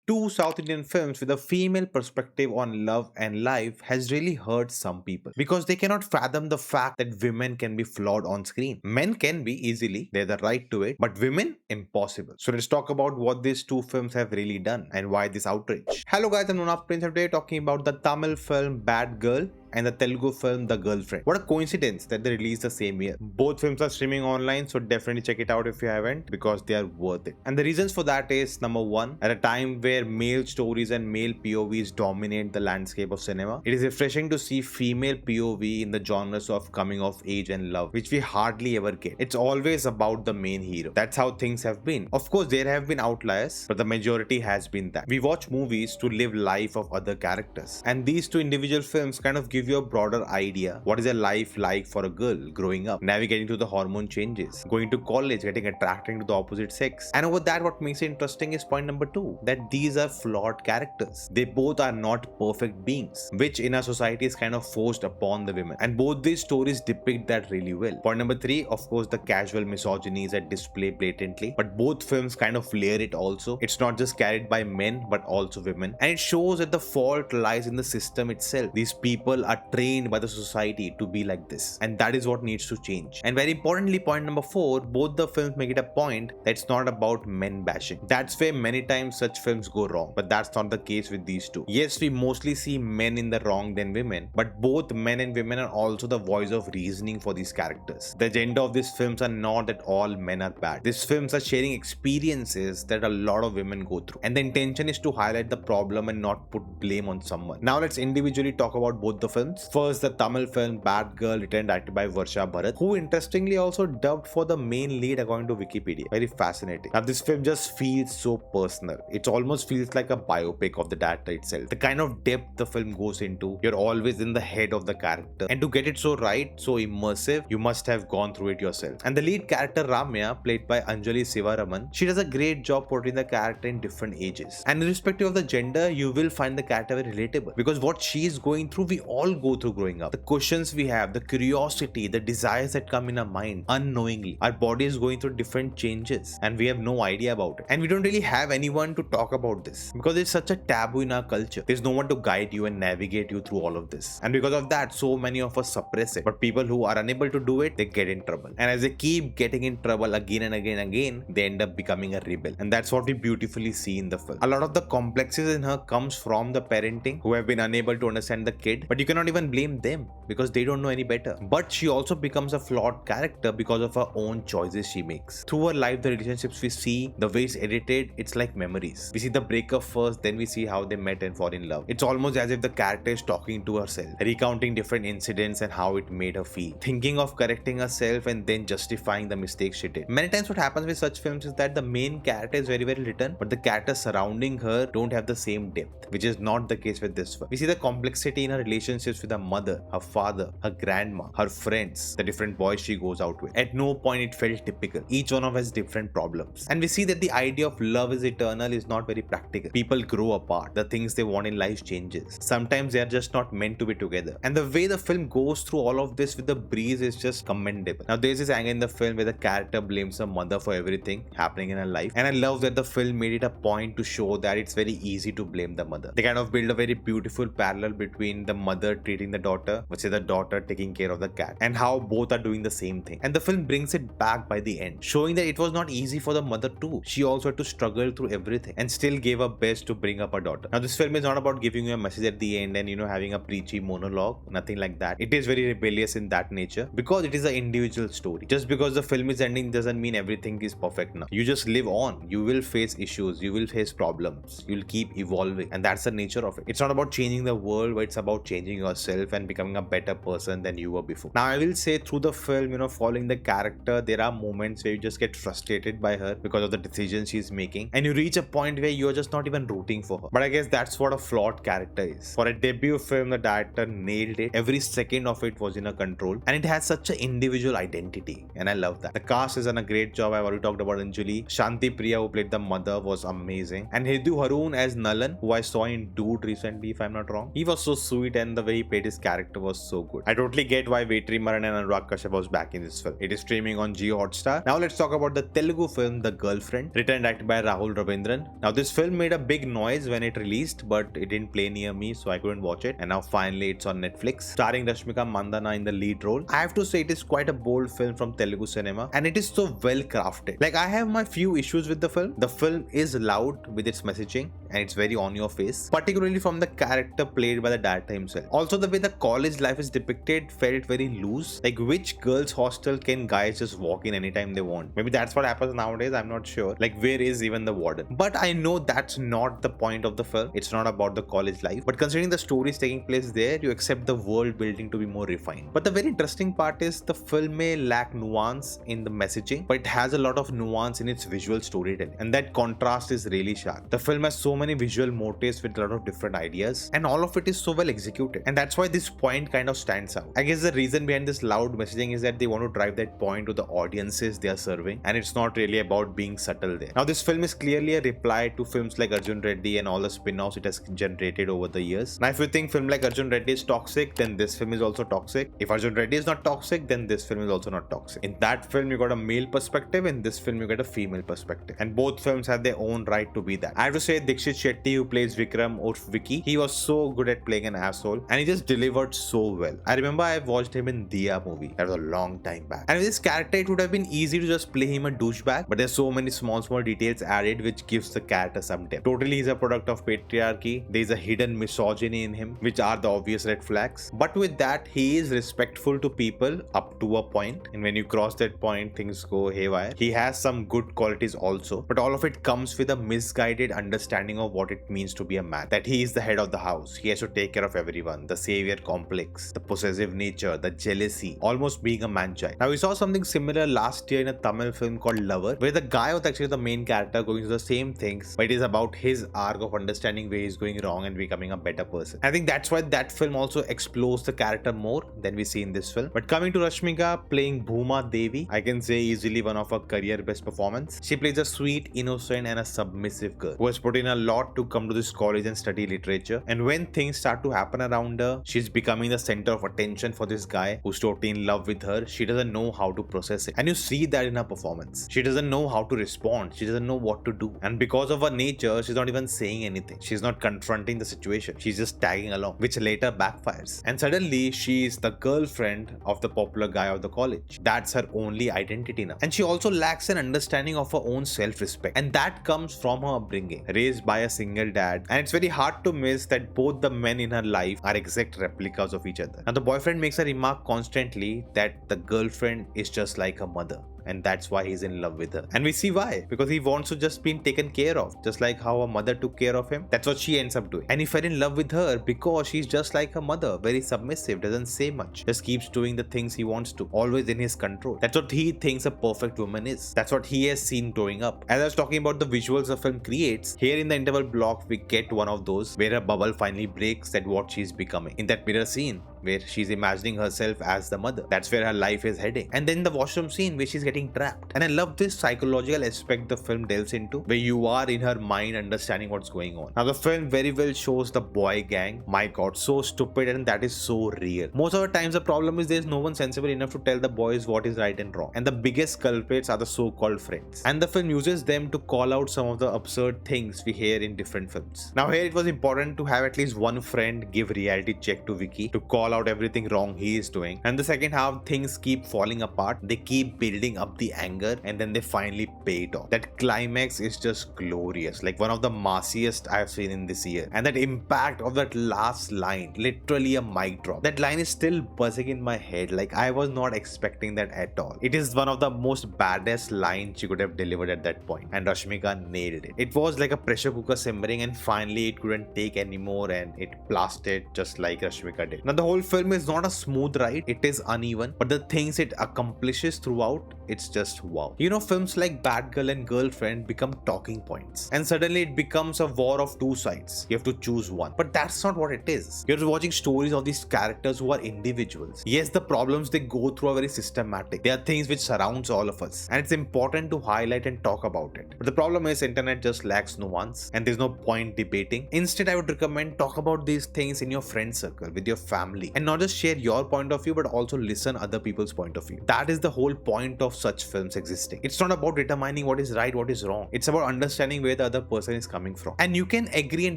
two South Indian films with a female perspective on love and life has really hurt some people because they cannot fathom the fact that women can be flawed on screen. Men can be easily, they have the right to it, but women, impossible. So let's talk about what these two films have really done and why this outrage. Hello guys, I'm Nona Prince and today talking about the Tamil film Bad Girl and the Telugu film The Girlfriend. What a coincidence that they released the same year. Both films are streaming online, so definitely check it out if you haven't because they are worth it. And the reasons for that is number one, at a time where male stories and male POVs dominate the landscape of cinema, it is refreshing to see female POV in the genres of coming of age and love, which we hardly ever get. It's always about the main hero. That's how things have been. Of course, there have been outliers, but the majority has been that. We watch movies to live life of other characters, and these two individual films kind of give you a broader idea what is a life like for a girl growing up, navigating through the hormone changes, going to college, getting attracted to the opposite sex. And over that, what makes it interesting is point number two, that these are flawed characters. They both are not perfect beings, which in our society is kind of forced upon the women, and both these stories depict that really well. Point number three, of course, the casual misogyny is at display blatantly, but both films kind of layer it also. It's not just carried by men but also women, and it shows that the fault lies in the system itself. These people are trained by the society to be like this, and that is what needs to change. And very importantly, point number four, both the films make it a point that it's not about men bashing. That's where many times such films go wrong, but that's not the case with these two. Yes, we mostly see men in the wrong than women, but both men and women are also the voice of reasoning for these characters. The agenda of these films are not that all men are bad. These films are sharing experiences that a lot of women go through, and the intention is to highlight the problem and not put blame on someone. Now let's individually talk about both the films. First, the Tamil film Bad Girl, written and directed by Varsha Bharat, who interestingly also dubbed for the main lead according to Wikipedia. Very fascinating. Now this film just feels so personal. It almost feels like a biopic of the director itself. The kind of depth the film goes into, you're always in the head of the character, and to get it so right, so immersive, you must have gone through it yourself. And the lead character Ramya, played by Anjali Sivaraman, she does a great job portraying the character in different ages. And irrespective of the gender, you will find the character very relatable because what she is going through, we all go through growing up. The questions we have, the curiosity, the desires that come in our mind unknowingly. Our body is going through different changes and we have no idea about it. And we don't really have anyone to talk about this because it's such a taboo in our culture. There's no one to guide you and navigate you through all of this. And because of that, so many of us suppress it. But people who are unable to do it, they get in trouble. And as they keep getting in trouble again and again and again, they end up becoming a rebel. And that's what we beautifully see in the film. A lot of the complexes in her comes from the parenting, who have been unable to understand the kid, but you cannot even blame them because they don't know any better. But she also becomes a flawed character because of her own choices she makes. Through her life, the relationships we see, the way it's edited, it's like memories. We see the breakup first, then we see how they met and fall in love. It's almost as if the character is talking to herself, recounting different incidents and how it made her feel, thinking of correcting herself and then justifying the mistakes she did. Many times what happens with such films is that the main character is very well written, but the characters surrounding her don't have the same depth, which is not the case with this one. We see the complexity in her relationships with her mother, her father, her grandma, her friends, the different boys she goes out with. At no point it felt typical. Each one of us has different problems. And we see that the idea of love is eternal is not very practical. People grow apart. The things they want in life changes. Sometimes they are just not meant to be together. And the way the film goes through all of this with the breeze is just commendable. Now there's this angle in the film where the character blames her mother for everything happening in her life. And I love that the film made it a point to show that it's very easy to blame the mother. They kind of build a very beautiful parallel between the mother treating the daughter versus the daughter taking care of the cat, and how both are doing the same thing. And the film brings it back by the end, showing that it was not easy for the mother too. She also had to struggle through everything and still gave her best to bring up her daughter. Now this film is not about giving you a message at the end and having a preachy monologue, nothing like that. It is very rebellious in that nature because it is an individual story. Just because the film is ending doesn't mean everything is perfect now. You just live on. You will face issues, you will face problems, you'll keep evolving, and that's the nature of it. It's not about changing the world, but it's about changing yourself and becoming a better person than you were before. Now I will say through the film, following the character, there are moments where you just get frustrated by her because of the decisions she's making, and you reach a point where you're just not even rooting for her. But I guess that's what a flawed character is. For a debut film, the director nailed it. Every second of it was in her control, and it has such an individual identity, and I love that. The cast has done a great job. I've already talked about Anjali. Shanti Priya, who played the mother, was amazing, and Hridu Haroon as Nalan, who I saw in Dude recently, if I'm not wrong. He was so sweet, and the way he played his character was so good. I totally get why Vetri Maran and Anurag Kashyap was back in this film. It is streaming on Jio Hotstar. Now let's talk about the Telugu film The Girlfriend, written and directed by Rahul Ravindran. Now this film made a big noise when it released, but it didn't play near me, so I couldn't watch it. And now finally it's on Netflix, starring Rashmika Mandanna in the lead role. I have to say it is quite a bold film from Telugu cinema, and it is so well crafted. Like, I have my few issues with the film. The film is loud with its messaging, and it's very on your face, particularly from the character played by the director himself. Also, the way the college life is depicted felt very loose. Like, which girls' hostel can guys just walk in anytime they want? Maybe that's what happens nowadays, I'm not sure. Like, where is even the warden? But I know that's not the point of the film. It's not about the college life. But considering the stories taking place there, you accept the world building to be more refined. But the very interesting part is the film may lack nuance in the messaging, but it has a lot of nuance in its visual storytelling. And that contrast is really sharp. The film has so many visual motifs with a lot of different ideas, and all of it is so well executed. And that's why this point kind of stands out. I guess the reason behind this loud messaging is that they want to drive that point to the audiences they are serving, and it's not really about being subtle there. Now, this film is clearly a reply to films like Arjun Reddy and all the spin-offs it has generated over the years. Now, if you think film like Arjun Reddy is toxic, then this film is also toxic. If Arjun Reddy is not toxic, then this film is also not toxic. In that film, you got a male perspective. In this film, you get a female perspective. And both films have their own right to be that. I have to say, Dikshit Shetty, who plays Vikram or Vicky, he was so good at playing an asshole, and he just delivered so well. I remember I watched him in Diya movie. That was a long time back. And with this character, it would have been easy to just play him a douchebag, but there's so many small details added which gives the character some depth. Totally, he's a product of patriarchy. There's a hidden misogyny in him, which are the obvious red flags. But with that, he is respectful to people up to a point, and when you cross that point, things go haywire. He has some good qualities also, but all of it comes with a misguided understanding of what it means to be a man. That he is the head of the house. He has to take care of everyone. The savior complex, the possessive nature, the jealousy, almost being a man child. Now, we saw something similar last year in a Tamil film called Lover, where the guy was actually the main character going through the same things, but it is about his arc of understanding where he's going wrong and becoming a better person. I think that's why that film also explores the character more than we see in this film. But coming to Rashmika playing Bhuma Devi, I can say easily one of her career best performance. She plays a sweet, innocent and a submissive girl who has put in a lot to come to this college and study literature. And when things start to happen around her, she's becoming the center of attention for this guy who's totally in love with her. She doesn't know how to process it, and you see that in her performance. She doesn't know how to respond. She doesn't know what to do, and because of her nature, she's not even saying anything. She's not confronting the situation. She's just tagging along, which later backfires. And suddenly, she's the girlfriend of the popular guy of the college. That's her only identity now. And she also lacks an understanding of her own self-respect, and that comes from her upbringing, raised by a single dad. And it's very hard to miss that both the men in her life are exact replicas of each other. Now, the boyfriend makes a remark constantly that the girlfriend is just like her mother, and that's why he's in love with her. And we see why, because he wants to just be taken care of, just like how her mother took care of him. That's what she ends up doing. And he fell in love with her because she's just like her mother, very submissive, doesn't say much, just keeps doing the things he wants to, always in his control. That's what he thinks a perfect woman is. That's what he has seen growing up. As I was talking about the visuals the film creates, here in the interval block we get one of those where her bubble finally breaks at what she's becoming. In that mirror scene where she's imagining herself as the mother, that's where her life is heading. And then the washroom scene where she's getting trapped. And I love this psychological aspect the film delves into, where you are in her mind understanding what's going on. Now, the film very well shows the boy gang. My god, so stupid, and that is so real. Most of the times the problem is there's no one sensible enough to tell the boys what is right and wrong, and the biggest culprits are the so-called friends, and the film uses them to call out some of the absurd things we hear in different films. Now, here it was important to have at least one friend give reality check to Vicky to call out everything wrong he is doing, and the second half things keep falling apart. They keep building up the anger, and then they finally pay it off. That climax is just glorious, like one of the massiest I've seen in this year. And that impact of that last line, literally a mic drop. That line is still buzzing in my head. Like, I was not expecting that at all. It is one of the most baddest lines she could have delivered at that point, and Rashmika nailed it. It was like a pressure cooker simmering, and finally it couldn't take anymore, and it blasted just like Rashmika did. Now, the whole whole film is not a smooth ride, it is uneven, but the things it accomplishes throughout, it's just wow. Films like Bad Girl and Girlfriend become talking points, and suddenly it becomes a war of two sides. You have to choose one, but that's not what it is. You're watching stories of these characters who are individuals. Yes, the problems they go through are very systematic. They are things which surrounds all of us, and it's important to highlight and talk about it. But the problem is internet just lacks nuance, and there's no point debating. Instead, I would recommend talk about these things in your friend circle, with your family, and not just share your point of view, but also listen other people's point of view. That is the whole point of such films existing. It's not about determining what is right, what is wrong. It's about understanding where the other person is coming from. And you can agree and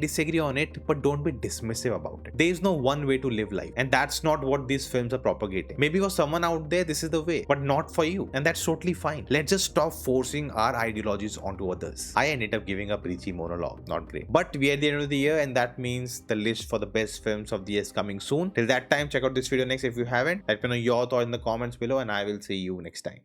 disagree on it, but don't be dismissive about it. There is no one way to live life, and that's not what these films are propagating. Maybe for someone out there, this is the way, but not for you, and that's totally fine. Let's just stop forcing our ideologies onto others. I ended up giving a preachy monologue, not great. But we are at the end of the year, and that means the list for the best films of the year is coming soon. Till that time, check out this video next if you haven't. Let me know your thought in the comments below, and I will see you next time.